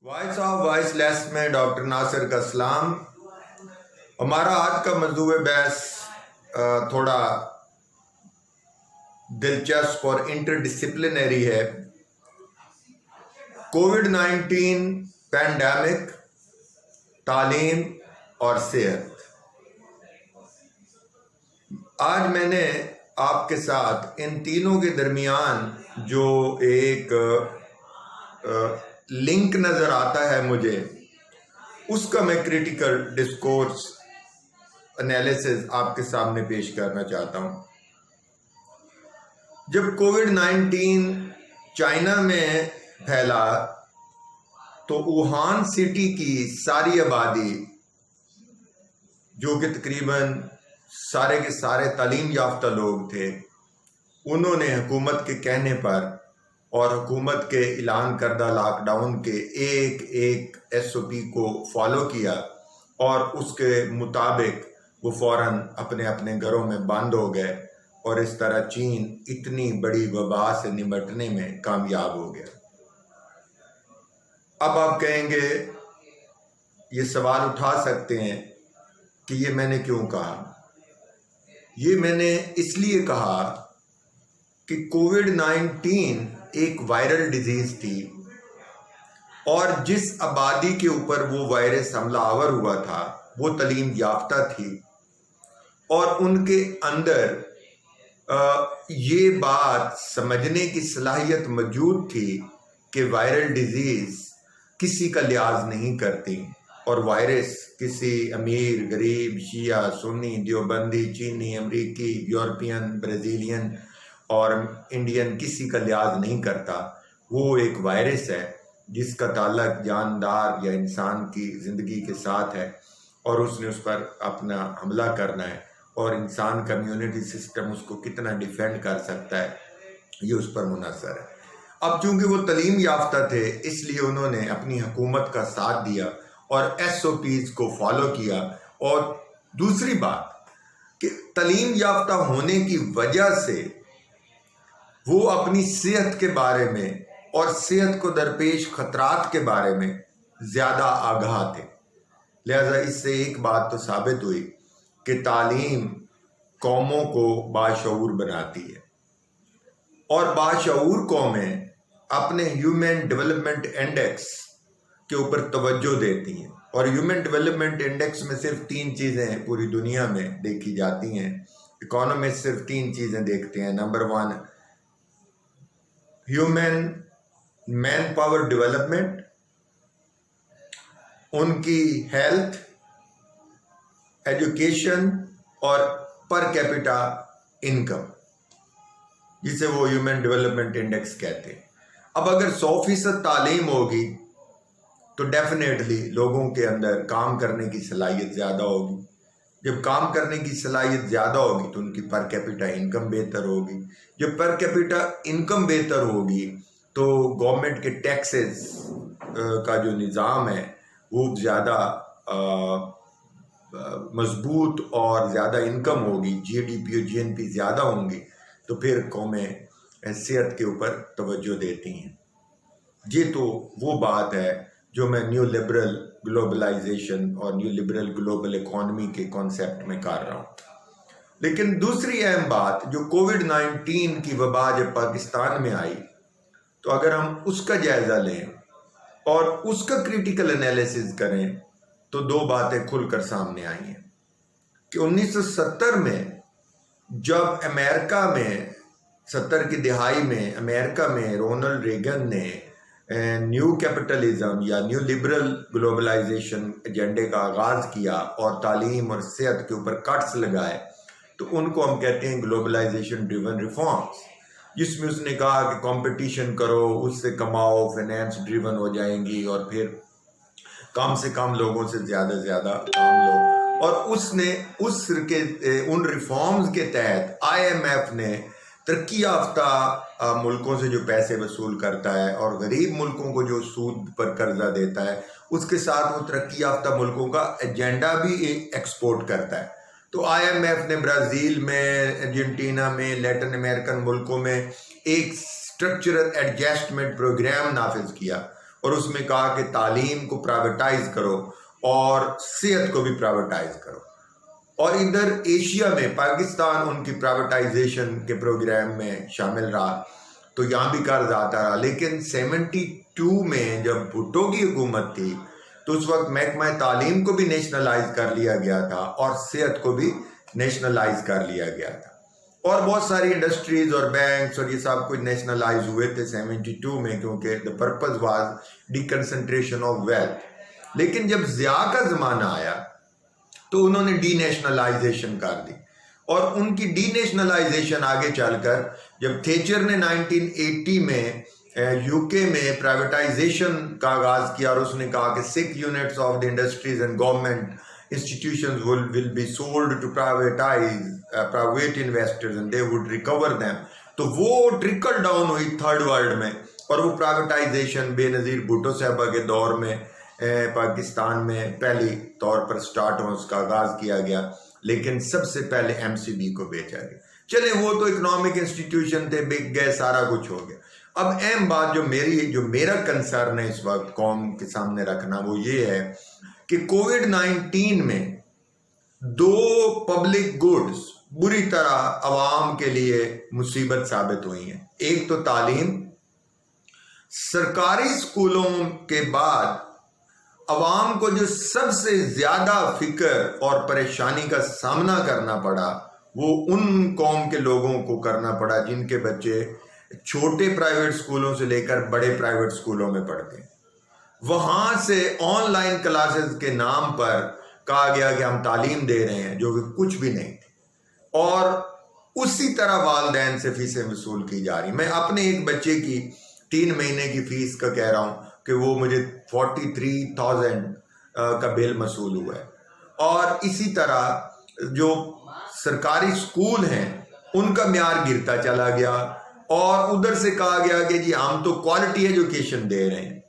Voice of voiceless में doctor Nasir का सलाम। हमारा आज का मौजूद बहस थोड़ा दिलचस्प और इंटरडिसिप्लिनरी है। कोविड-19 पैंडेमिक, तालीम और सेहत। आज मैंने आपके साथ इन तीनों के दरमियान जो एक लिंक नज़र आता है मुझे, उसका मैं क्रिटिकल डिस्कोर्स एनालिसिस आपके सामने पेश करना चाहता हूँ। जब कोविड-19 चाइना में फैला तो वुहान सिटी की सारी आबादी, जो कि तकरीबन सारे के सारे तालीम याफ्ता लोग थे, उन्होंने हुकूमत के कहने पर और हुकूमत के ऐलान करदा लॉकडाउन के एक एक SOP को फॉलो किया और उसके मुताबिक वो फ़ौरन अपने अपने घरों में बंद हो गए और इस तरह चीन इतनी बड़ी वबा से निपटने में कामयाब हो गया। अब आप कहेंगे, ये सवाल उठा सकते हैं कि ये मैंने क्यों कहा। ये मैंने इसलिए कहा कि कोविड-19 एक वायरल डिजीज़ थी और जिस आबादी के ऊपर वो वायरस हमलावर हुआ था वो तालीम याफ्ता थी और उनके अंदर ये बात समझने की सलाहियत मौजूद थी कि वायरल डिजीज़ किसी का लिहाज नहीं करती और वायरस किसी अमीर, गरीब, शिया, सुन्नी, देवबंदी, चीनी, अमरीकी, यूरोपियन, ब्राज़ीलियन और इंडियन किसी का लिहाज नहीं करता। वो एक वायरस है जिसका ताल्लुक जानदार या इंसान की ज़िंदगी के साथ है और उसने उस पर अपना हमला करना है और इंसान का इम्यूनिटी सिस्टम उसको कितना डिफेंड कर सकता है, ये उस पर मुनहसर है। अब चूँकि वो तालीम याफ्ता थे, इसलिए उन्होंने अपनी हुकूमत का साथ दिया और SOPs को फॉलो किया। और दूसरी बात कि तालीम याफ्ता होने की वजह से वो अपनी सेहत के बारे में और सेहत को दरपेश खतरात के बारे में ज़्यादा आगाह थे। लिहाजा इससे एक बात तो साबित हुई कि तालीम कौमों को बाशऊर बनाती है और बाशऊर कौमें अपने ह्यूमन डेवलपमेंट इंडेक्स के ऊपर तवज्जो देती हैं और ह्यूमन डेवलपमेंट इंडेक्स में सिर्फ 3 चीज़ें पूरी दुनिया में देखी जाती हैं। इकोनॉमिस्ट सिर्फ 3 चीज़ें देखते हैं। Number 1 human man power development, उनकी हेल्थ, एजुकेशन और पर कैपिटा इनकम, जिसे वो ह्यूमन डेवलपमेंट इंडेक्स कहते हैं। अब अगर 100% तालीम होगी तो डेफिनेटली लोगों के अंदर काम करने की सलाहियत ज़्यादा होगी। जब काम करने की सलाहियत ज़्यादा होगी तो उनकी पर कैपिटा इनकम बेहतर होगी। जब पर कैपिटा इनकम बेहतर होगी तो गवर्नमेंट के टैक्सेस का जो निज़ाम है वो ज़्यादा मजबूत और ज़्यादा इनकम होगी, GDP और GNP ज़्यादा होंगी, तो फिर कौमें सेहत के ऊपर तवज्जो देती हैं। ये तो वो बात है जो मैं न्यू लिबरल ग्लोबलाइजेशन और न्यू लिबरल ग्लोबल इकॉनमी के कॉन्सेप्ट में कर रहा हूँ। लेकिन दूसरी अहम बात, जो कोविड-19 की वबा जब पाकिस्तान में आई तो अगर हम उसका जायज़ा लें और उसका क्रिटिकल एनालिसिस करें तो 2 बातें खुलकर सामने आई हैं कि 1970 में जब अमेरिका में 70 की दिहाई में अमेरिका में रोनाल्ड रेगन ने न्यू कैपिटलिज्म या न्यू लिबरल ग्लोबलाइजेशन एजेंडे का आगाज़ किया और तालीम और सेहत के ऊपर कट्स लगाए, तो उनको हम कहते हैं ग्लोबलाइजेशन ड्रिवन रिफॉर्म्स, जिसमें उसने कहा कि कंपटीशन करो, उससे कमाओ, फाइनेंस ड्रिवन हो जाएंगी और फिर कम से कम लोगों से ज़्यादा से ज़्यादा काम लो। और उसने उन रिफॉर्म्स के तहत IMF ने तरक्की याफ्ता मुल्कों से जो पैसे वसूल करता है और गरीब मुल्कों को जो सूद पर कर्जा देता है, उसके साथ वो तरक्की याफ्ता मुल्कों का एजेंडा भी एक्सपोर्ट करता है। तो IMF ने ब्राज़ील में, अर्जेंटीना में, लैटिन अमेरिकन मुल्कों में एक स्ट्रक्चरल एडजस्टमेंट प्रोग्राम नाफिज किया और उसमें कहा कि तालीम को प्राइवेटाइज करो और सेहत को भी प्राइवेटाइज करो। और इधर एशिया में पाकिस्तान उनकी प्राइवेटाइजेशन के प्रोग्राम में शामिल रहा, तो यहाँ भी कर्ज आता रहा। लेकिन 72 में जब भुट्टो की हुकूमत थी तो उस वक्त महकमा तालीम को भी नेशनलाइज कर लिया गया था और सेहत को भी नेशनलाइज कर लिया गया था, और बहुत सारी इंडस्ट्रीज और बैंक्स और ये सब कुछ नेशनलाइज हुए थे 72 में, क्योंकि the purpose was deconcentration of wealth. लेकिन जब ज़िया का ज़माना आया तो उन्होंने डी नेशनलाइजेशन कर दी, और उनकी डी नेशनलाइजेशन आगे चलकर जब थेचर ने 1980 में यूके में प्राइवेटाइजेशन का आगाज किया और उसने कहा कि 6 units of the industries and government institutions will be sold to private investors and they would recover them, तो वो ट्रिकल डाउन हुई थर्ड वर्ल्ड में, और वो प्राइवेटाइजेशन बेनज़ीर भुट्टो साहबा के दौर में पाकिस्तान में पहली तौर पर स्टार्ट हो, उसका आगाज़ किया गया। लेकिन सबसे पहले MCB को बेचा गया। चले वो तो इकोनॉमिक इंस्टीट्यूशन थे, बिक गए, सारा कुछ हो गया। अब अहम बात जो मेरा कंसर्न है इस वक्त कौम के सामने रखना, वो ये है कि कोविड-19 में 2 पब्लिक गुड्स बुरी तरह अवाम के लिए मुसीबत साबित हुई हैं। एक तो तालीम, सरकारी स्कूलों के बाद अवाम को जो सबसे ज्यादा फिक्र और परेशानी का सामना करना पड़ा वो उन कौम के लोगों को करना पड़ा जिनके बच्चे छोटे प्राइवेट स्कूलों से लेकर बड़े प्राइवेट स्कूलों में पढ़ते हैं। वहां से ऑनलाइन क्लासेस के नाम पर कहा गया कि हम तालीम दे रहे हैं, जो कि कुछ भी नहीं थी, और उसी तरह वालिदैन से फीसें वसूल की जा रही। मैं अपने एक बच्चे की 3 महीने की फीस का कह रहा हूं कि वो मुझे 43,000 का बिल वसूल हुआ है। और इसी तरह जो सरकारी स्कूल हैं उनका म्यार गिरता चला गया, और उधर से कहा गया कि जी हम तो क्वालिटी एजुकेशन दे रहे हैं।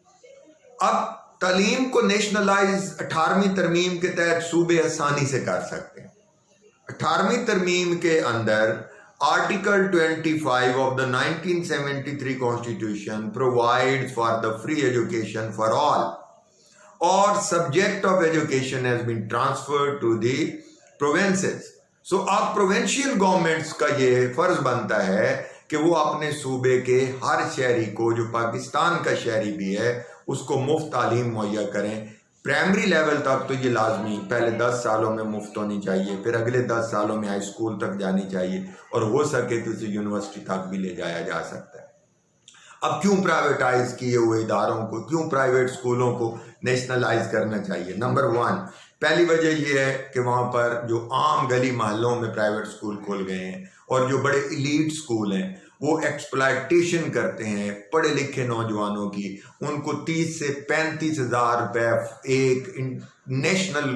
अब तालीम को नेशनलाइज 18वीं तरमीम के तहत सूबे आसानी से कर सकते हैं। 18वीं तरमीम के अंदर article 25 of the 1973 constitution provides for the free education for all, और subject of education has been transferred to the provinces. So अब प्रोविंशियल गवर्नमेंट्स का ये फर्ज बनता है कि वो अपने सूबे के हर शहरी को, जो पाकिस्तान का शहरी भी है, उसको मुफ्त तालीम मुहैया करें। प्राइमरी लेवल तक तो ये लाजमी, पहले 10 सालों में मुफ्त होनी चाहिए, फिर अगले 10 सालों में हाई स्कूल तक जानी चाहिए, और हो सके तो इसे यूनिवर्सिटी तक भी ले जाया जा सकता है। अब क्यों प्राइवेटाइज किए हुए इदारों को, क्यों प्राइवेट स्कूलों को नेशनलाइज करना चाहिए? नंबर 1, पहली वजह यह है कि वहाँ पर जो आम गली मोहल्लों में प्राइवेट स्कूल खुल गए हैं, और जो बड़े इलीट स्कूल हैं वो एक्सप्लॉयटेशन करते हैं पढ़े लिखे नौजवानों की। उनको 30 से 35 हज़ार रुपये एक नेशनल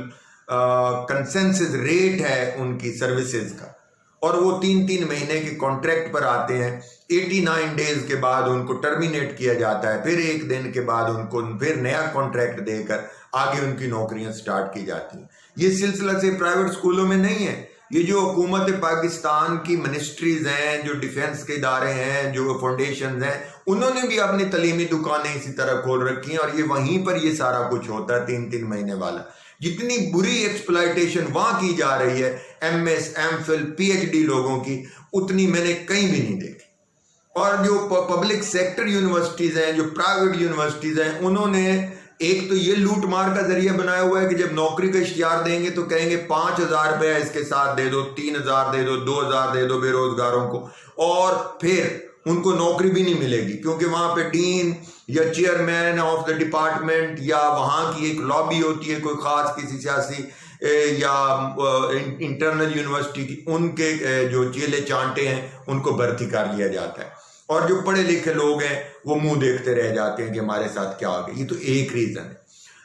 कंसेंसस रेट है उनकी सर्विसेज का, और वो 3-3 महीने के कॉन्ट्रैक्ट पर आते हैं। 89 डेज के बाद उनको टर्मिनेट किया जाता है, फिर 1 दिन के बाद उनको फिर नया कॉन्ट्रैक्ट देकर आगे उनकी नौकरियां स्टार्ट की जाती हैं। ये सिलसिला से प्राइवेट स्कूलों में नहीं है। ये जो हुकूमत पाकिस्तान की मिनिस्ट्रीज हैं, जो डिफेंस के इदारे हैं, जो फाउंडेशन हैं, उन्होंने भी अपनी तलीमी दुकानें इसी तरह खोल रखी हैं, और ये वहीं पर ये सारा कुछ होता है 3-3 महीने वाला। जितनी बुरी एक्सप्लॉयटेशन वहां की जा रही है MS, MPhil, PhD लोगों की, उतनी मैंने कहीं भी नहीं देखी। और जो पब्लिक सेक्टर यूनिवर्सिटीज हैं, जो प्राइवेट यूनिवर्सिटीज हैं, उन्होंने एक तो ये लूट मार का जरिया बनाया हुआ है कि जब नौकरी का इश्तिहार देंगे तो कहेंगे 5,000 रुपया इसके साथ दे दो, 3,000 दे दो, 2,000 दे दो बेरोजगारों को, और फिर उनको नौकरी भी नहीं मिलेगी, क्योंकि वहां पे डीन या चेयरमैन ऑफ द डिपार्टमेंट या वहां की एक लॉबी होती है कोई खास किसी सियासी या इंटरनल यूनिवर्सिटी की, उनके जो चेले चांटे हैं उनको भर्ती कर लिया जाता है, और जो पढ़े लिखे लोग हैं वो मुंह देखते रह जाते हैं कि हमारे साथ क्या हो गया। ये तो एक रीजन है।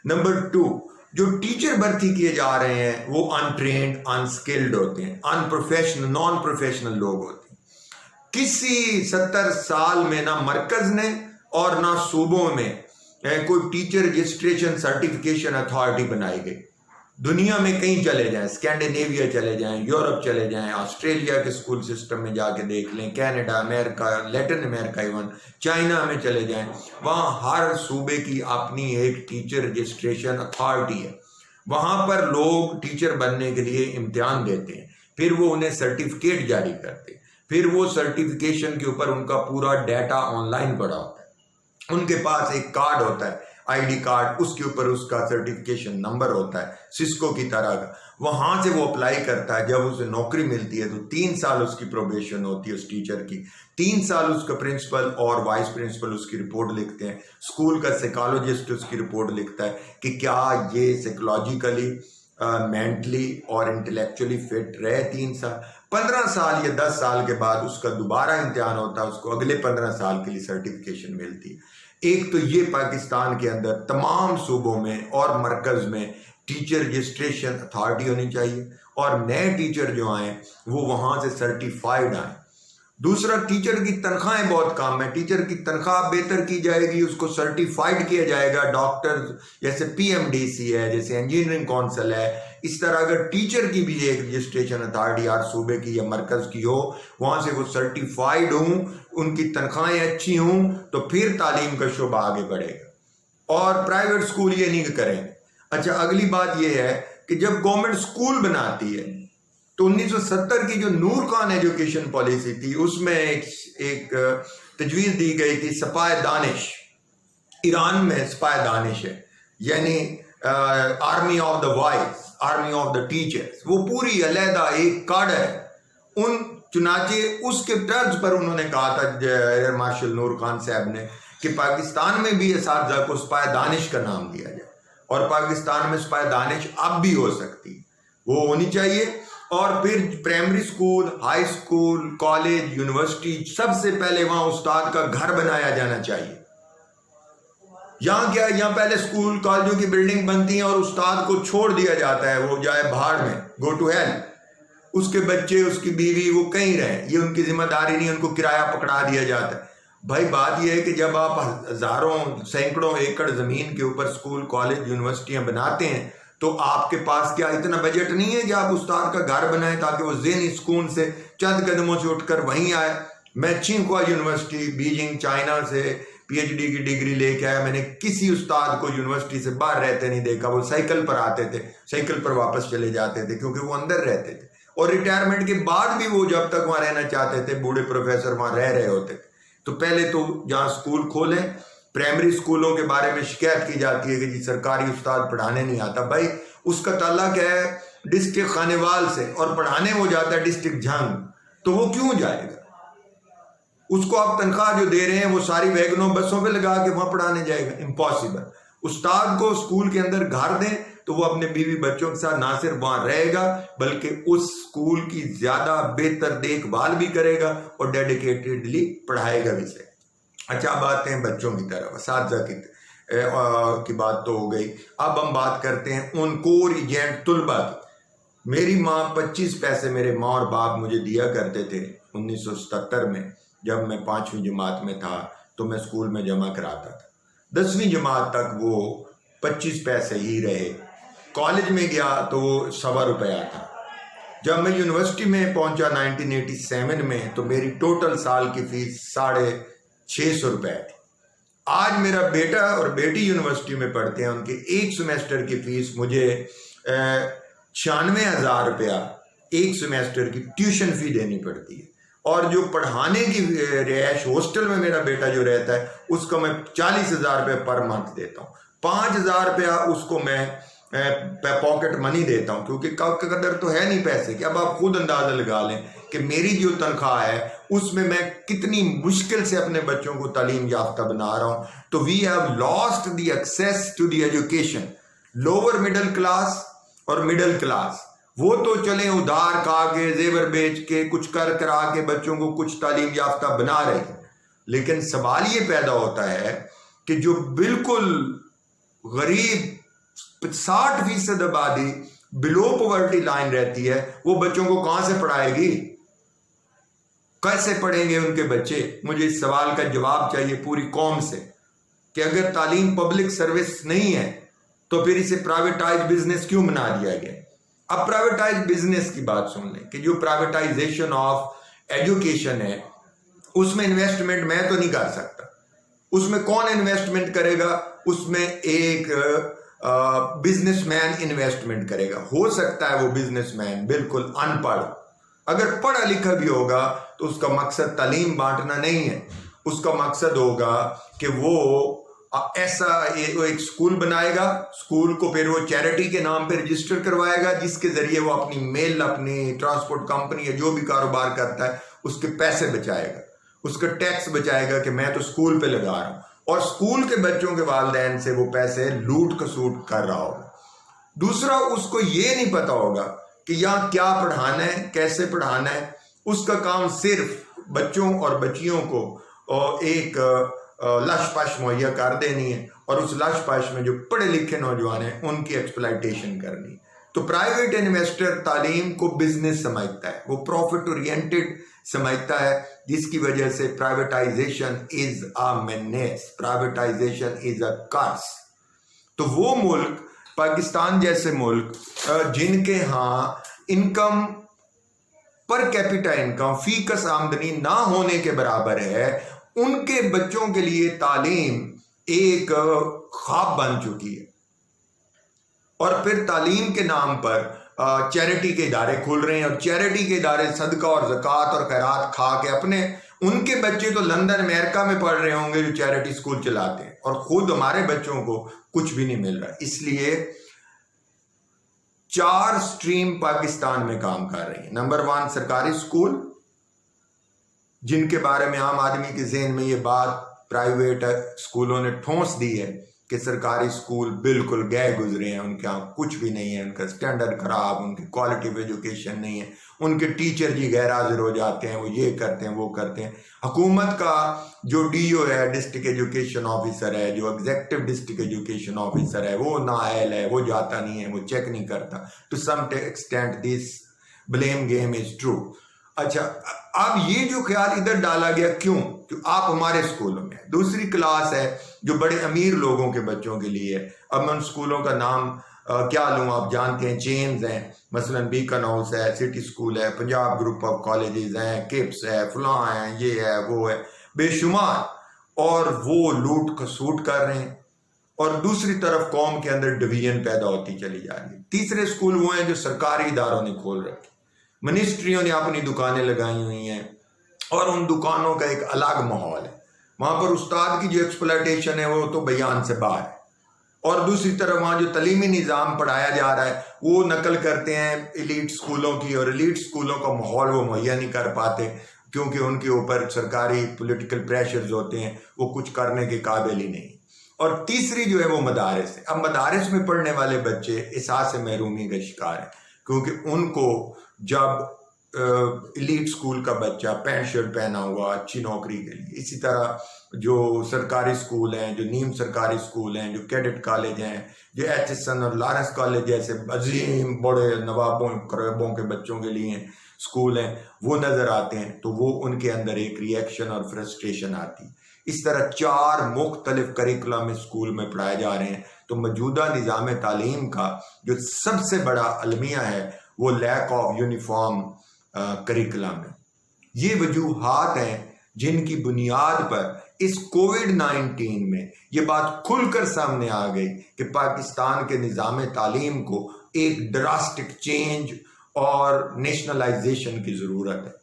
नंबर 2, जो टीचर भर्ती किए जा रहे हैं वो अनट्रेन्ड, अनस्किल्ड होते हैं, अनप्रोफेशनल, नॉन प्रोफेशनल लोग होते हैं। किसी 70 साल में ना मरकज ने और ना सूबों में कोई टीचर रजिस्ट्रेशन सर्टिफिकेशन अथॉरिटी बनाई गई। दुनिया में कहीं चले जाएं, स्कैंडिनेविया चले जाएं, यूरोप चले जाएं, ऑस्ट्रेलिया के स्कूल सिस्टम में जाके देख लें, Canada, America, Latin America, even China में चले जाएं, वहाँ हर सूबे की अपनी एक टीचर रजिस्ट्रेशन अथॉरिटी है। वहाँ पर लोग टीचर बनने के लिए इम्तिहान देते हैं, फिर वो उन्हें सर्टिफिकेट जारी करते हैं, फिर वो सर्टिफिकेशन के ऊपर उनका पूरा डाटा ऑनलाइन पड़ा होता है। उनके पास एक कार्ड होता है, आईडी कार्ड, उसके ऊपर उसका सर्टिफिकेशन नंबर होता है, सिस्को की तरह का। वहां से वो अप्लाई करता है, जब उसे नौकरी मिलती है तो 3 साल उसकी प्रोबेशन होती है उस टीचर की। 3 साल उसका प्रिंसिपल और वाइस प्रिंसिपल उसकी रिपोर्ट लिखते हैं, स्कूल का साइकोलॉजिस्ट उसकी रिपोर्ट लिखता है कि क्या ये साइकोलॉजिकली, मेंटली और इंटेलेक्चुअली फिट रहे 3 साल। 15 साल या 10 साल के बाद उसका दोबारा इम्तिहान होता है, उसको अगले 15 साल के लिए सर्टिफिकेशन मिलती है। एक तो ये पाकिस्तान के अंदर तमाम सूबों में और मरकज़ में टीचर रजिस्ट्रेशन अथॉरिटी होनी चाहिए, और नए टीचर जो आए वो वहाँ से सर्टिफाइड आए। दूसरा, टीचर की तनख्वाहें बहुत कम है, टीचर की तनख्वाह बेहतर की जाएगी, उसको सर्टिफाइड किया जाएगा। डॉक्टर जैसे पीएमडीसी है, जैसे इंजीनियरिंग काउंसिल है, इस तरह अगर टीचर की भी एक रजिस्ट्रेशन अथॉरिटी हर सूबे की या मरकज़ की हो, वहाँ से वो सर्टिफाइड हों, उनकी तनख्वाहें अच्छी हों, तो फिर तालीम का शोबा आगे बढ़ेगा। और प्राइवेट स्कूल ये नहीं करेंगे। अच्छा, अगली बात यह है कि जब गवर्नमेंट स्कूल बनाती है तो 1970 की जो नूर खान एजुकेशन पॉलिसी थी, उसमें एक तजवीज़ दी गई थी सपाए दानिश। ईरान में सपाए दानिश है, यानी army of the wise, army of the teachers, वो पूरी अलहदा एक काडर है। चुनाचे उसके तर्ज पर उन्होंने कहा था एयर मार्शल नूर खान साहब ने कि पाकिस्तान में भी असातिज़ा को सपाए दानिश का नाम दिया जाए, और पाकिस्तान में सपाए दानिश अब भी हो सकती, वो होनी चाहिए। और फिर primary school, high school, college, university, सबसे पहले वहां उस्ताद का घर बनाया जाना चाहिए। यहाँ क्या, यहाँ पहले स्कूल कॉलेजों की बिल्डिंग बनती है और उस्ताद को छोड़ दिया जाता है, वो जाए भाड़ में, गो टू हेल। उसके बच्चे, उसकी बीवी, वो कहीं रहे, ये उनकी जिम्मेदारी नहीं, उनको किराया पकड़ा दिया जाता है। भाई बात यह है कि जब आप हजारों सैकड़ों एकड़ जमीन के ऊपर स्कूल, कॉलेज, यूनिवर्सिटियां बनाते हैं, तो आपके पास क्या इतना बजट नहीं है कि आप उस्ताद का घर बनाएं ताकि वो ज़हनी सुकून से चंद कदमों से उठकर वहीं आए। मैं चिंगहुआ यूनिवर्सिटी, बीजिंग, चाइना से पीएचडी की डिग्री लेके आया, मैंने किसी उस्ताद को यूनिवर्सिटी से बाहर रहते नहीं देखा। वो साइकिल पर आते थे, साइकिल पर वापस चले जाते थे, क्योंकि वो अंदर रहते थे। और रिटायरमेंट के बाद भी वो जब तक वहाँ रहना चाहते थे, बूढ़े प्रोफेसर वहाँ रह रहे होते थे। तो पहले तो जहाँ स्कूल खोलें, प्राइमरी स्कूलों के बारे में शिकायत की जाती है कि जी सरकारी उस्ताद पढ़ाने नहीं आता। भाई उसका ताल्लुक है डिस्ट्रिक्ट खानेवाल से, और पढ़ाने वो जाता है डिस्ट्रिक्ट झंग, तो वो क्यों जाएगा? उसको आप तनख्वाह जो दे रहे हैं वो सारी वैगनों बसों पे लगा के वहां पढ़ाने जाएगा? इम्पॉसिबल। उस्ताद को स्कूल के अंदर घर दें तो वो अपने बीवी बच्चों के साथ ना सिर्फ वहां रहेगा, बल्कि उस स्कूल की ज्यादा बेहतर देखभाल भी करेगा और डेडिकेटेडली पढ़ाएगा भी से। अच्छा, अब आते हैं बच्चों की तरफ, असातिज़ा की बात तो हो गई। अब हम बात करते हैं उन कोर एजेंट तुलबा की। मेरी माँ 25 पैसे मेरे माँ और बाप मुझे दिया करते थे 1977 में, जब मैं 5वीं जमात में था तो मैं स्कूल में जमा कराता था। 10वीं जमात तक वो 25 पैसे ही रहे। कॉलेज में गया तो वो ₹1.25 था। जब मैं यूनिवर्सिटी में पहुंचा 1987 में, तो मेरी टोटल साल की फीस ₹650 थी। आज मेरा बेटा और बेटी यूनिवर्सिटी में पढ़ते हैं, उनके एक सेमेस्टर की फीस मुझे 96,000 एक सेमेस्टर की ट्यूशन फी देनी पड़ती है। और जो पढ़ाने की रिहायश हॉस्टल में मेरा बेटा जो रहता है, उसका मैं 40,000 पर मंथ देता हूँ। 5,000 उसको मैं पॉकेट मनी देता हूँ, क्योंकि कदर तो है नहीं पैसे की। अब आप खुद अंदाजा लगा लें कि मेरी जो तनख्वाह है उसमें मैं कितनी मुश्किल से अपने बच्चों को तालीम याफ्ता बना रहा हूँ। तो we have lost the access to the education. Lower middle class और मिडिल क्लास वो तो चले उधार खा के, जेवर बेच के, कुछ कर करा के बच्चों को कुछ तालीम याफ्ता बना रहे हैं, लेकिन सवाल ये पैदा होता है कि जो बिल्कुल गरीब 60% आबादी बिलो पॉवर्टी लाइन रहती है, वो बच्चों को कहां से पढ़ाएगी? कैसे पढ़ेंगे उनके बच्चे? मुझे इस सवाल का जवाब चाहिए पूरी कौम से कि अगर तालीम पब्लिक सर्विस नहीं है तो फिर इसे प्राइवेटाइज बिजनेस क्यों बना दिया गया? अब प्राइवेटाइज बिजनेस की बात सुन लें कि जो प्राइवेटाइजेशन ऑफ एजुकेशन है उसमें इन्वेस्टमेंट मैं तो नहीं कर सकता। उसमें कौन इन्वेस्टमेंट करेगा? उसमें एक बिजनेसमैन इन्वेस्टमेंट करेगा। हो सकता है वो बिजनेसमैन बिल्कुल अनपढ़, अगर पढ़ा लिखा भी होगा तो उसका मकसद तालीम बांटना नहीं है। उसका मकसद होगा कि वो ऐसा एक स्कूल बनाएगा, स्कूल को फिर वो चैरिटी के नाम पे रजिस्टर करवाएगा, जिसके जरिए वो अपनी मेल, अपनी ट्रांसपोर्ट कंपनी या जो भी कारोबार करता है उसके पैसे बचाएगा, उसका टैक्स बचाएगा कि मैं तो स्कूल पे लगा रहा हूं, और स्कूल के बच्चों के वालिदैन से वो पैसे लूट खसूट कर रहा होगा। दूसरा, उसको ये नहीं पता होगा कि यहाँ क्या पढ़ाना है, कैसे पढ़ाना है। उसका काम सिर्फ बच्चों और बच्चियों को एक लश पश मुहैया कर देनी है, और उस लश पश में जो पढ़े लिखे नौजवान हैं उनकी एक्सप्लॉयटेशन करनी। तो प्राइवेट इन्वेस्टर तालीम को बिजनेस समझता है, वो प्रॉफिट ओरिएंटेड समझता है, जिसकी वजह से privatisation is a menace, privatisation is a curse. तो वो मुल्क, पाकिस्तान जैसे मुल्क जिनके यहाँ income per capita income, faeces आमदनी ना होने के बराबर है, उनके बच्चों के लिए तालीम एक ख्वाब बन चुकी है। और फिर तालीम के नाम पर चैरिटी के इदारे खुल रहे हैं, और चैरिटी के इदारे सदका और ज़कात और खैरात खा के अपने, उनके बच्चे तो लंदन अमेरिका में पढ़ रहे होंगे जो चैरिटी स्कूल चलाते हैं, और खुद हमारे बच्चों को कुछ भी नहीं मिल रहा। इसलिए 4 स्ट्रीम पाकिस्तान में काम कर रही है। नंबर 1 सरकारी स्कूल, जिनके बारे में आम आदमी के ज़हन में ये बात प्राइवेट स्कूलों ने ठोंस दी है कि सरकारी स्कूल बिल्कुल गए गुजरे हैं, उनके यहाँ कुछ भी नहीं है, उनका स्टैंडर्ड खराब, उनकी क्वालिटी ऑफ एजुकेशन नहीं है, उनके टीचर जी गैर हाजिर हो जाते हैं, वो ये करते हैं वो करते हैं। हुकूमत का जो डीओ है, डिस्ट्रिक्ट एजुकेशन ऑफिसर है, जो एग्जेक्टिव डिस्ट्रिक्ट एजुकेशन ऑफिसर है, वो नाअहल है, वो जाता नहीं है, वो चेक नहीं करता। To some extent this blame game is true. अच्छा, अब ये जो ख्याल इधर डाला गया, क्यों? कि आप हमारे स्कूलों में, दूसरी क्लास है जो बड़े अमीर लोगों के बच्चों के लिए है। अब मैं उन स्कूलों का नाम क्या लूँ, आप जानते हैं, चेन्स हैं, मसलन बीकन हाउस है, सिटी स्कूल है, पंजाब ग्रुप ऑफ कॉलेजेस हैं, किप्स है, फलां है, ये है, वो है, बेशुमार, और वो लूट खसूट कर रहे हैं। और दूसरी तरफ कौम के अंदर डिवीजन पैदा होती चली जा रही है। तीसरे स्कूल वो हैं जो सरकारी इदारों ने खोल रखे, मिनिस्ट्रियों ने अपनी दुकानें लगाई हुई हैं, और उन दुकानों का एक अलग माहौल है। वहाँ पर उस्ताद की जो एक्सप्लॉयटेशन है वो तो बयान से बाहर है, और दूसरी तरफ वहाँ जो तलीमी निज़ाम पढ़ाया जा रहा है वो नकल करते हैं एलीट स्कूलों की, और एलीट स्कूलों का माहौल वो मुहैया नहीं कर पाते क्योंकि उनके ऊपर सरकारी पॉलिटिकल प्रेशर्स होते हैं, वो कुछ करने के काबिल ही नहीं। और तीसरी जो है वो मदारिस है। अब मदारिस में पढ़ने वाले बच्चे एहसास महरूमी का शिकार है, क्योंकि उनको जब एलीट स्कूल का बच्चा पैंट शर्ट पहना हुआ अच्छी नौकरी के लिए, इसी तरह जो सरकारी स्कूल हैं, जो नीम सरकारी स्कूल हैं, जो कैडेट कॉलेज हैं, जो एचएसएन और लॉरेंस कॉलेज जैसे अजीम बड़े नवाबों करबों के बच्चों के लिए स्कूल हैं, वो नज़र आते हैं, तो वो उनके अंदर एक रिएक्शन और फ्रस्ट्रेशन आती है। इस तरह 4 मुख्तलिफ करिकुलम स्कूल में पढ़ाए जा रहे हैं। तो मौजूदा निज़ाम तालीम का जो सबसे बड़ा अलमिया है वो लैक ऑफ यूनिफॉर्म करिकुलम है। ये वजूहात हैं जिनकी बुनियाद पर इस कोविड-19 में ये बात खुलकर सामने आ गई कि पाकिस्तान के निज़ाम तालीम को एक ड्रास्टिक चेंज और नेशनलाइजेशन की ज़रूरत है।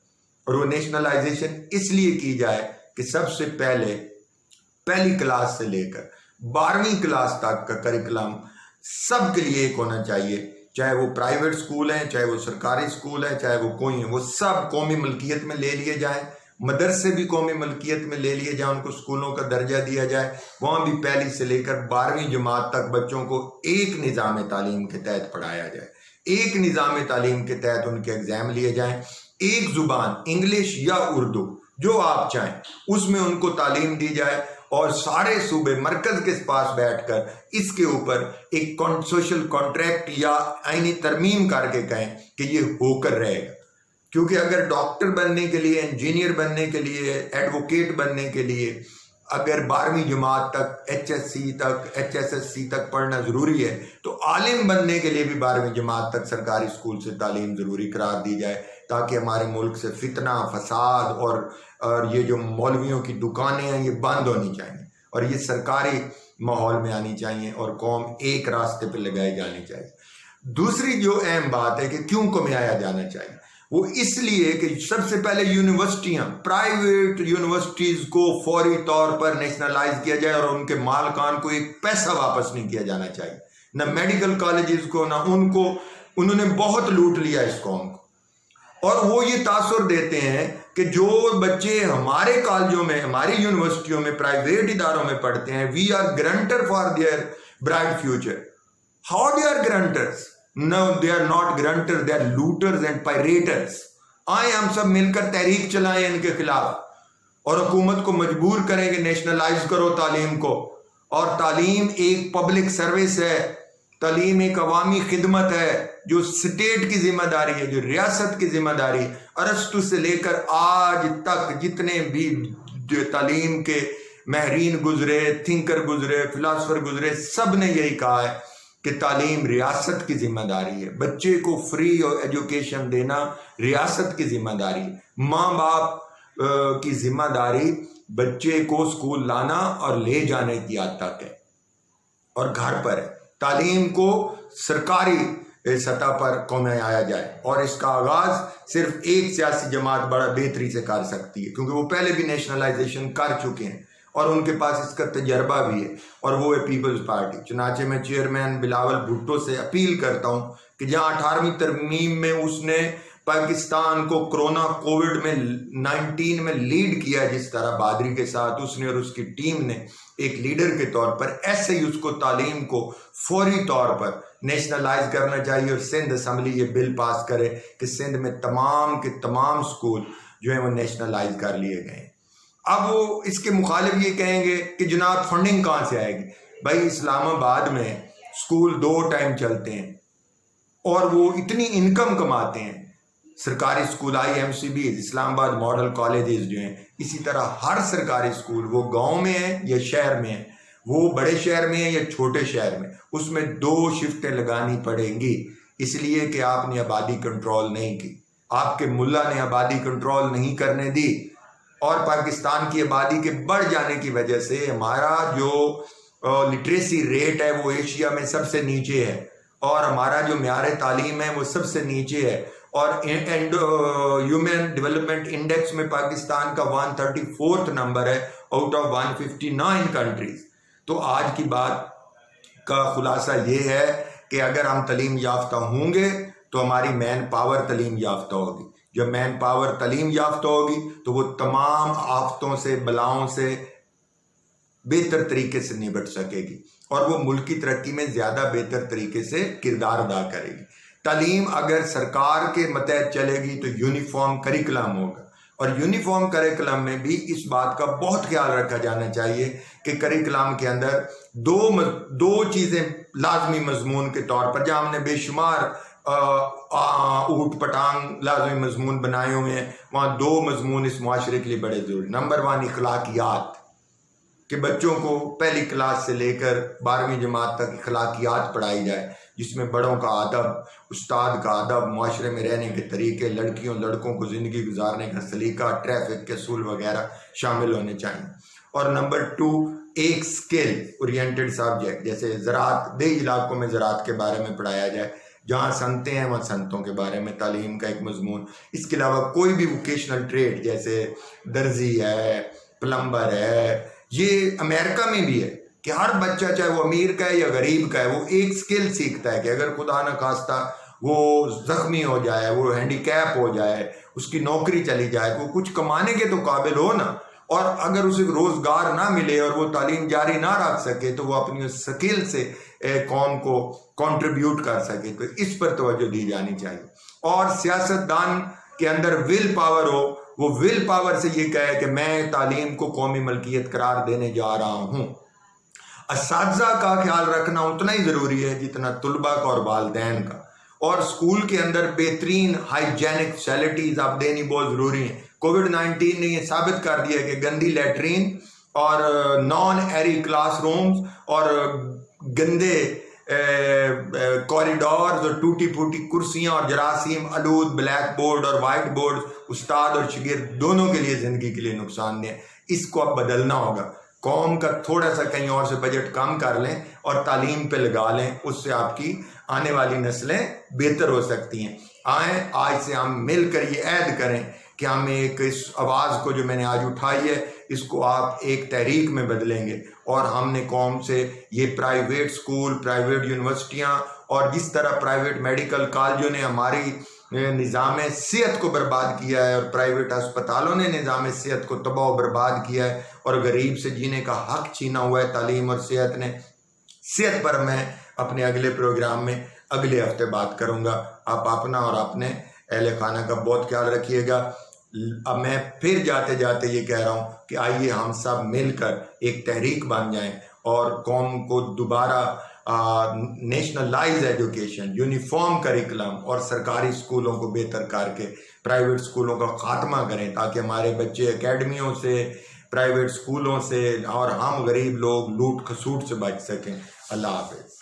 और वो नेशनलाइजेशन इसलिए की जाए कि सबसे पहली क्लास से लेकर 12वीं क्लास तक का करिकुलम सबके लिए एक होना चाहिए, चाहे वो प्राइवेट स्कूल हैं, चाहे वो सरकारी स्कूल है, चाहे वो कोई है, वो सब कौमी मलकियत में ले लिए जाएं। मदरसे भी कौमी मलकियत में ले लिए जाए, उनको स्कूलों का दर्जा दिया जाए। वहाँ भी पहली से लेकर 12वीं जमात तक बच्चों को एक निज़ाम तालीम के तहत पढ़ाया जाए, एक निज़ाम तालीम के तहत उनके एग्ज़ाम लिए जाएं, एक ज़ुबान इंग्लिश या उर्दू जो आप चाहें उसमें उनको तालीम दी जाए, और सारे सूबे मरकज़ के पास बैठकर इसके ऊपर एक सोशल कॉन्ट्रैक्ट या आईनी तरमीम करके कहें कि ये होकर रहेगा। क्योंकि अगर डॉक्टर बनने के लिए, इंजीनियर बनने के लिए, एडवोकेट बनने के लिए अगर 12वीं जमात तक HSC तक HSSC तक पढ़ना ज़रूरी है तो आलिम बनने के लिए भी 12वीं जमात तक सरकारी स्कूल से तालीम ज़रूरी करार दी जाए, ताकि हमारे मुल्क से फितना, फसाद और ये जो मौलवियों की दुकानें हैं ये बंद होनी चाहिए और ये सरकारी माहौल में आनी चाहिए और कौम एक रास्ते पे लगाई जानी चाहिए। दूसरी जो अहम बात है कि क्यों कमाया जाना चाहिए, वो इसलिए कि सबसे पहले यूनिवर्सिटियां, प्राइवेट यूनिवर्सिटीज़ को फौरी तौर पर नेशनलाइज किया जाए और उनके मालकान को एक पैसा वापस नहीं किया जाना चाहिए, ना मेडिकल कॉलेजेस को, ना उनको। उन्होंने बहुत लूट लिया इस कौम को और वो ये तासुर देते हैं कि जो बच्चे हमारे कॉलेजों में, हमारी यूनिवर्सिटियों में, प्राइवेट इदारों में पढ़ते हैं, we are guarantor for their bright future. How they are guarantors? No, they are not grunters, they are looters and pirators। आए हम सब मिलकर तहरीक चलाएं इनके खिलाफ और हुकूमत को मजबूर करें कि नेशनलाइज करो तालीम को। और तालीम एक पब्लिक सर्विस है, तालीम एक अवामी खिदमत है जो स्टेट की जिम्मेदारी है, जो रियासत की जिम्मेदारी है। अरस्तु से लेकर आज तक जितने भी जो तालीम के महरीन गुजरे, थिंकर गुजरे, फिलासफर गुजरे, सब ने यही कहा है कि तालीम रियासत की जिम्मेदारी है। बच्चे को फ्री और एजुकेशन देना रियासत की जिम्मेदारी है। माँ बाप की जिम्मेदारी बच्चे को स्कूल लाना और ले जाने की हद तक है और घर पर है। तालीम को सरकारी सतह पर कमाया जाए और इसका आगाज सिर्फ एक सियासी जमात बड़ा बेहतरी से कर सकती है, क्योंकि वो पहले भी नेशनलाइजेशन कर चुके हैं और उनके पास इसका तजर्बा भी है और वो है पीपल्स पार्टी। चुनाचे मैं चेयरमैन बिलावल भुट्टो से अपील करता हूँ कि जहाँ 18वीं तरमीम में उसने पाकिस्तान को कोरोना कोविड-19 में लीड किया, जिस तरह बादरी के साथ उसने और उसकी टीम ने एक लीडर के तौर पर, ऐसे ही उसको तालीम को फौरी तौर पर नेशनलाइज करना चाहिए और सिंध असम्बली ये बिल पास करे कि सिंध में तमाम के तमाम स्कूल जो है वो नेशनलाइज कर लिए गए। अब वो इसके मुखालिफ ये कहेंगे कि जनाब फंडिंग कहाँ से आएगी। भाई इस्लामाबाद में स्कूल 2 टाइम चलते हैं और वो इतनी इनकम कमाते हैं। सरकारी school IMCB, Islamabad model colleges जो हैं, इसी तरह हर सरकारी स्कूल वो गांव में है या शहर में है, वो बड़े शहर में है या छोटे शहर में, उसमें 2 शिफ्टें लगानी पड़ेंगी, इसलिए कि आपने आबादी कंट्रोल नहीं की। आपके मुल्ला ने आबादी कंट्रोल नहीं करने दी और पाकिस्तान की आबादी के बढ़ जाने की वजह से हमारा जो लिटरेसी रेट है वो एशिया में सबसे नीचे है और हमारा जो म्यार तालीम है वो सबसे नीचे है और ह्यूमन डेवलपमेंट इंडेक्स में पाकिस्तान का 134th नंबर है आउट ऑफ 159 कंट्रीज। तो आज की बात का खुलासा ये है कि अगर हम तालीम याफ्ता होंगे तो हमारी मैन पावर तालीम याफ्ता होगी। जब मैन पावर तालीम याफ्ता होगी तो वो तमाम आफतों से, बलाओं से बेहतर तरीके से निपट सकेगी और वो मुल्क की तरक्की में ज़्यादा बेहतर तरीके से किरदार अदा करेगी। तालीम अगर सरकार के मतहत चलेगी तो यूनिफॉर्म करिकुलम होगा और यूनिफॉर्म करिकुलम में भी इस बात का बहुत ख्याल रखा जाना चाहिए कि करिकुलम के अंदर दो चीज़ें लाजमी मजमून के तौर पर, जहाँ हमने बेशुमार ऊट पटांग लाजमी मजमून बनाए हुए हैं, वहाँ 2 मजमून इस मुआशरे के लिए बड़े ज़रूरी। नंबर 1 इखलाकियात, कि बच्चों को पहली क्लास से लेकर 12वीं जमात तक इखलाकियात पढ़ाई जाए, जिसमें बड़ों का अदब, उस्ताद का अदब, मुआशरे में रहने के तरीके, लड़कियों लड़कों को ज़िंदगी गुजारने का सलीका, ट्रैफिक के असूल वगैरह शामिल होने चाहिए। और नंबर 2 एक स्किल ओरिएंटेड सब्जेक्ट, जैसे ज़राअत, देही इलाकों में ज़राअत के बारे में पढ़ाया जाए, जहाँ संतें हैं वहाँ संतों के बारे में तालीम का एक मजमून। इसके अलावा कोई भी वोकेशनल ट्रेड जैसे दर्जी है, प्लम्बर है, ये अमेरिका में भी है कि हर बच्चा चाहे वो अमीर का है या गरीब का है वो एक स्किल सीखता है कि अगर खुदा न खास्ता वो जख्मी हो जाए, वो हैंडीकैप हो जाए, उसकी नौकरी चली जाए, वो कुछ कमाने के तो काबिल हो ना, और अगर उसे रोज़गार ना मिले और वो तालीम जारी ना रख सके तो वो अपनी उस स्किल से कौम को कंट्रीब्यूट कर सके। तो इस पर तवज्जो दी जानी चाहिए। और सियासतदान के अंदर विल पावर हो, वो विल पावर से ये कहे कि मैं तालीम को कौमी मलकियत करार देने जा रहा हूँ। असातिज़ा का ख्याल रखना उतना ही ज़रूरी है जितना तुलबा का और वालिदैन का। और स्कूल के अंदर बेहतरीन हाइजेनिक फैसिलिटीज़ आप देनी बहुत ज़रूरी है। कोविड-19 ने ये साबित कर दिया कि गंदी लैट्रीन और नॉन एरी क्लासरूम्स और गंदे कॉरिडोर्स और टूटी फूटी कुर्सियां और जरासीम आलूद ब्लैक बोर्ड और वाइट बोर्ड उस्ताद और शागिर्द दोनों के लिए ज़िंदगी के लिए नुकसानदेह। इसको अब बदलना होगा। कौम का थोड़ा सा कहीं और से बजट कम कर लें और तालीम पे लगा लें, उससे आपकी आने वाली नस्लें बेहतर हो सकती हैं। आएँ आज से हम मिलकर ये ऐद करें कि हम एक इस आवाज़ को जो मैंने आज उठाई है इसको आप एक तहरीक में बदलेंगे और हमने कौम से ये प्राइवेट स्कूल, प्राइवेट यूनिवर्सिटियाँ और जिस तरह प्राइवेट मेडिकल कॉलेजों ने हमारी निज़ाम सेहत को बर्बाद किया है और प्राइवेट अस्पतालों ने निज़ाम सेहत को तबाह बर्बाद किया है और गरीब से जीने का हक छीना हुआ है तालीम और सेहत ने। सेहत पर मैं अपने अगले प्रोग्राम में अगले हफ्ते बात करूँगा। आप अपना और अपने अहले खाना का बहुत ख्याल रखिएगा। अब मैं फिर जाते जाते ये कह रहा हूँ कि आइए हम सब मिलकर एक तहरीक बन जाएं और कौम को दोबारा नेशनलाइज एजुकेशन, यूनिफॉर्म करिकुलम और सरकारी स्कूलों को बेहतर करके प्राइवेट स्कूलों का खात्मा करें ताकि हमारे बच्चे एकेडमियों से, प्राइवेट स्कूलों से और हम गरीब लोग लूट खसूट से बच सकें। अल्लाह हाफ़िज़।